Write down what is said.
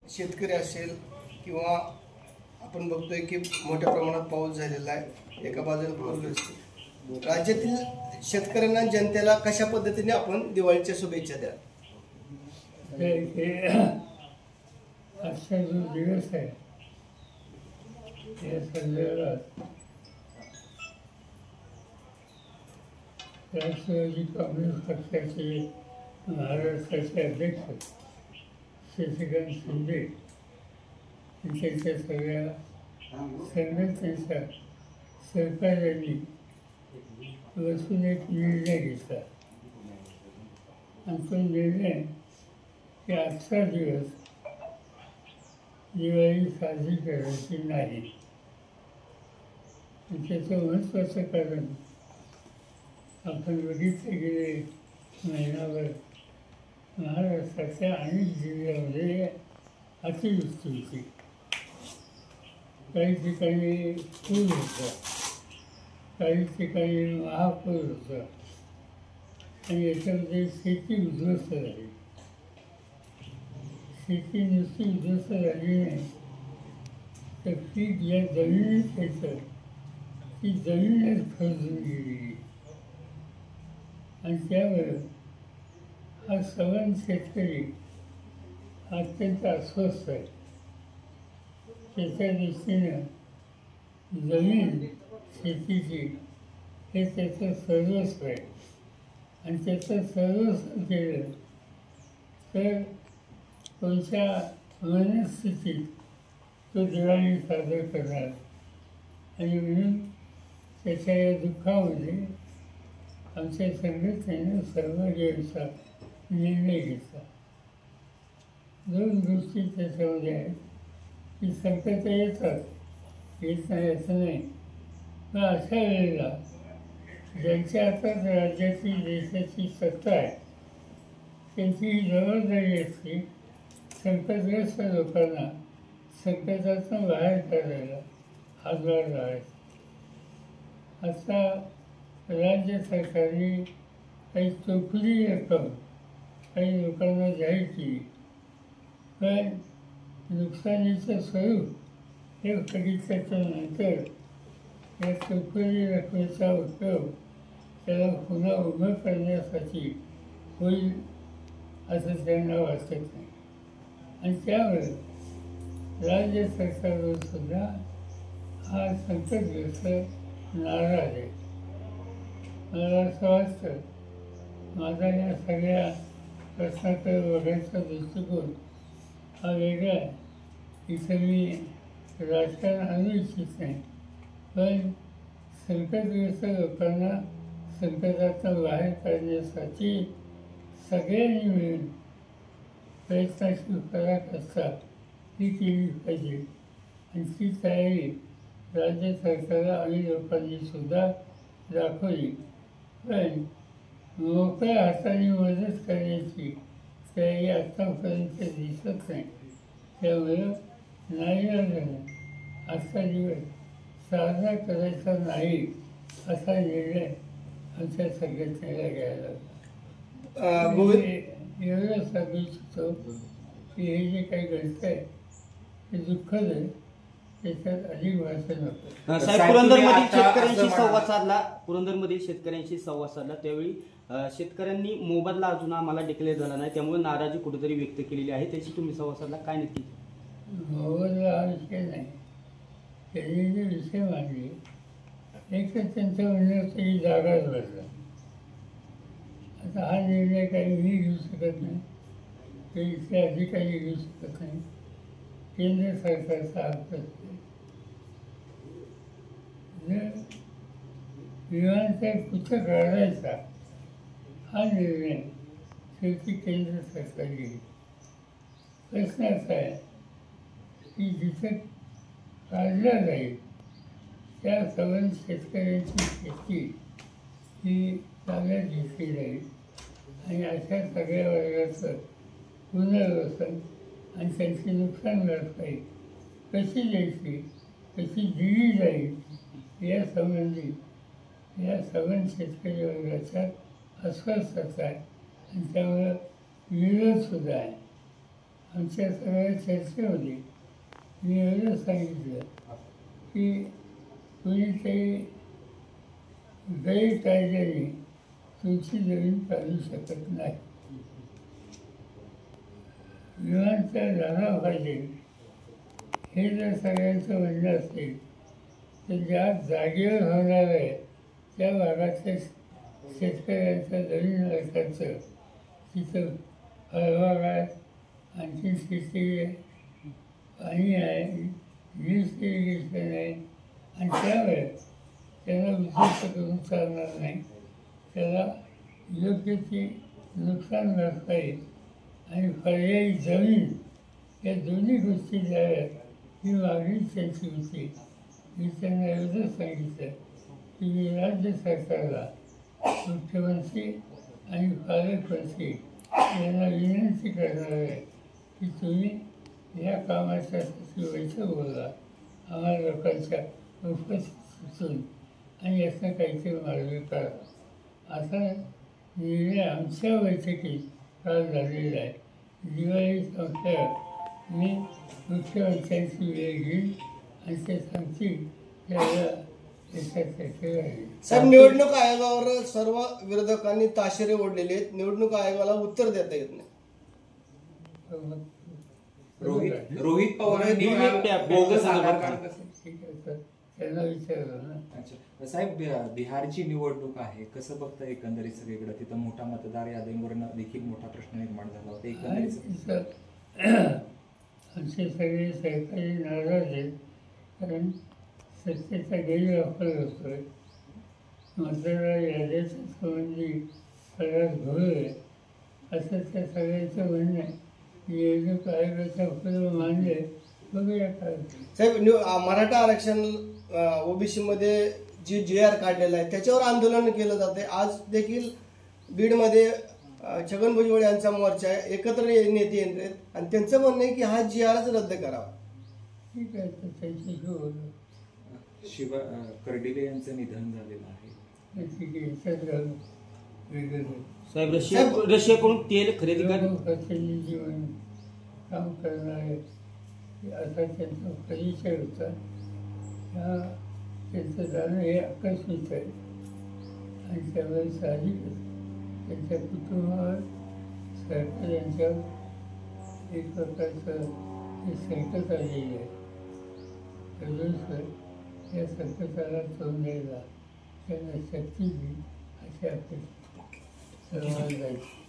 शेतकरी असेल किंवा आपण बघतोय की मोठ्या प्रमाणात पाऊस झालेला आहे, एका बाजूला पूरग्रस्त राज्यातील शेतकऱ्यांना जनतेला कशा पद्धतीने आपण दिवाळीच्या शुभेच्छा द्या? आजचा जो दिवस आहे या संदर्भात राष्ट्रवादी काँग्रेस पक्षाचे महाराष्ट्राचे अध्यक्ष शशिकांत शिंदे त्यांच्या सगळ्या संघटनेचा सहकार्यांनी बसून एक निर्णय घेतला आणि तो निर्णय की आजचा दिवस दिवाळी साजरी करायची नाही. त्याचं महत्त्वाचं कारण आपण बघितलं गेले महिनाभर महाराष्ट्राच्या अनेक जिल्ह्यामध्ये अतिवृष्टी होती, काही ठिकाणी पूर होता, काही ठिकाणी महापूर होता आणि याच्यामध्ये शेती उद्ध्वस्त झाली. शेती नुसती उद्ध्वस्त झाली नाही तर पीक या जमिनीत येतं ती जमीनच खरडून गेली आणि त्यामुळं हा सवन शेतकरी अत्यंत अस्वस्थ आहे. त्याच्या दृष्टीनं जमीन शेतीची हे त्याचं सर्वस्व आहे आणि त्याचं सर्वस्व केलं तर कोणत्या मनस्थितीत तो दिवाळी साजरा करणार आणि म्हणून त्याच्या या दुःखामध्ये आमच्या संघटनेनं सहभागीचा निर्णय घेतला. दोन गोष्टी त्याच्यामध्ये आहेत की संकट येतात, येत नाही असं नाही, पण अशा वेळेला ज्यांच्या हातात राज्याची देशाची सत्ता आहे त्यांची ही जबाबदारी असते संकटग्रस्त लोकांना संकटातून बाहेर काढायला हातभार लावायचा. आता राज्य सरकारने काही चौकडी रक्कम काही लोकांना जाहीर केली, पण नुकसानीचं स्वरूप हे बघितल्याच्यानंतर या चौकडी रकमेचा उपयोग त्याला पुन्हा उभं करण्यासाठी होईल असं त्यांना वाटत नाही आणि त्यामुळे राज्य सरकारवर सुद्धा हा संकटग्रस्त नाराज आहे. मला असं वाटतं माझा या सगळ्या प्रश्नाकडे बघायचा दृष्टिकोन हा वेगळा आहे. इथं मी राजकारण आणू इच्छित नाही, पण संकटग्रस्त लोकांना संकटातून बाहेर काढण्यासाठी सगळ्यांनी मिळून प्रयत्नाची पराकाष्ठा ही केली पाहिजे आणि ती तयारी राज्य सरकारला आणि लोकांनी सुद्धा दाखवली. पण मोकळ्या हाताने मदत करण्याची तयारी आत्तापर्यंत दिसत नाही. त्यामुळं नाईलाजानं आजचा दिवस साजरा करायचा नाही असा निर्णय आमच्या संघटनेला घ्यायला लागला. एवढं सांगू इच्छितो की हे जे काही घडतं आहे ते दुःखद आहे, त्याच्यात अधिक भाषा नको. पुरंदरमध्ये शेतकऱ्यांशी संवाद साधला त्यावेळी शेतकऱ्यांनी मोबदला अजून आम्हाला डिक्लेअर झाला नाही, त्यामुळे नाराजी कुठेतरी व्यक्त केलेली आहे. त्याची तुम्ही संवाद साधला, काय नक्की? मोबदला हा विषय नाही, त्यांनी जे विषय मांडले एक तर त्यांचं म्हणणं होतं की जागाच बदला. आता हा निर्णय काही मी घेऊ शकत नाही, ते इथले अधिकारी घेऊ शकत नाही, केंद्र सरकारचा हक्क असतो. जर विमानचा पुस्तक काढायचा हा निर्णय शेवटी केंद्र सरकार घेईल. प्रश्न असा आहे की जिथं काढला जाईल त्या सवन शेतकऱ्यांची शेती ही ताब्यात घेतली जाईल आणि अशा सगळ्या वर्गाचं पुनर्वसन आणि त्यांची नुकसान भरपाई कशी द्यायची, कशी दिली जाईल यासंबंधी या सवन शेतकरी वर्गाच्या अस्वस्थता आहे आणि त्यामुळं विरोधसुद्धा आहे. आमच्या सगळ्या चर्चेमध्ये मी एवढं सांगितलं की कुणीतरी गैरकायद्याने तुमची जमीन काढू शकत नाही. विमानतळ झाला पाहिजे हे जर सगळ्यांचं म्हणणं असेल तर ज्या जागेवर होणार आहे त्या भागातल्या शेतकऱ्यांच्या जमीन असायचं तिथं फळबाग आहे, आणखी शेती आहे, पाणी आहे, वीज इरिगेशन आहे आणि त्यामुळे त्याला उद्ध्वस्त करून चालणार नाही. त्याला योग्य ती नुकसान भरपाई आणि पर्यायी जमीन या दोन्ही गोष्टी द्याव्यात ही मागणी त्यांची होती. मी त्यांना एवढं सांगितलं की मी राज्य सरकारला मुख्यमंत्री आणि पालकमंत्री यांना विनंती करणार आहे की तुम्ही या कामाच्यासाठी बैठक बोला, आम्हाला लोकांच्या उपस्थित सुचून आणि यातनं काहीतरी मार्ग करा. असा निर्णय आमच्या बैठकीत काल झालेला आहे. दिवाळी संपल्यावर मी मुख्यमंत्र्यांची वेळ घेईन आणि ते सांगतील त्याला साहेब, निवडणूक आयोगावर सर्व विरोधकांनी ताशेरे ओढलेले आहेत. निवडणूक आयोगाला उत्तर देता येत नाही. रोहित पवारांनी बोगस आधार कार्ड त्यांना विचारलं ना. अच्छा साहेब, बिहारची निवडणूक आहे, कसं बघता एकंदरीत सगळीकडे? तिथं मोठा मतदार यादींवरनं देखील मोठा प्रश्न निर्माण झाला होता एकंदरीत. आमचे सगळे सहकारी नाराज आहेत कारण सत्तेचा गैरवापर होतोय. मतदार याद्याच्या संबंधी सगळ्यात घोळ आहे असं त्या सगळ्यांचं म्हणणं आहे. निवडणूक आयोगाच्या पूर्व मानले बघूया काय. साहेब, मराठा आरक्षण ओबीसी मध्ये जी JR काढलेला आहे त्याच्यावर आंदोलन केलं जाते. आज देखील बीडमध्ये छगन भुजबळ यांचा मोर्चा आहे, एकत्र नेते येत आहेत आणि त्यांचं म्हणणं आहे की हा JRच रद्द करावा. ठीक आहे, तर त्याच्याशी बोलू. शिवा कर्डिले यांचं निधन झालेलं आहे. ठीक आहे, याच्यात घालू वेगळं. साहेब, रशियाकडून तेल खरेदी कर जीवन काम करणारे असा त्यांचा परिचय होता. त्यांचं जाणं हे आकस्मिक आहे आणि त्यामुळे साहजिकच त्यांच्या कुटुंबावर सरकार यांच्यावर एक प्रकारचं हे संकट आलेलं आहे. तरी या संकटाला तोंड द्यायला त्यांना शक्ती दिली अशी अपेक्षा सर्वांना जायची.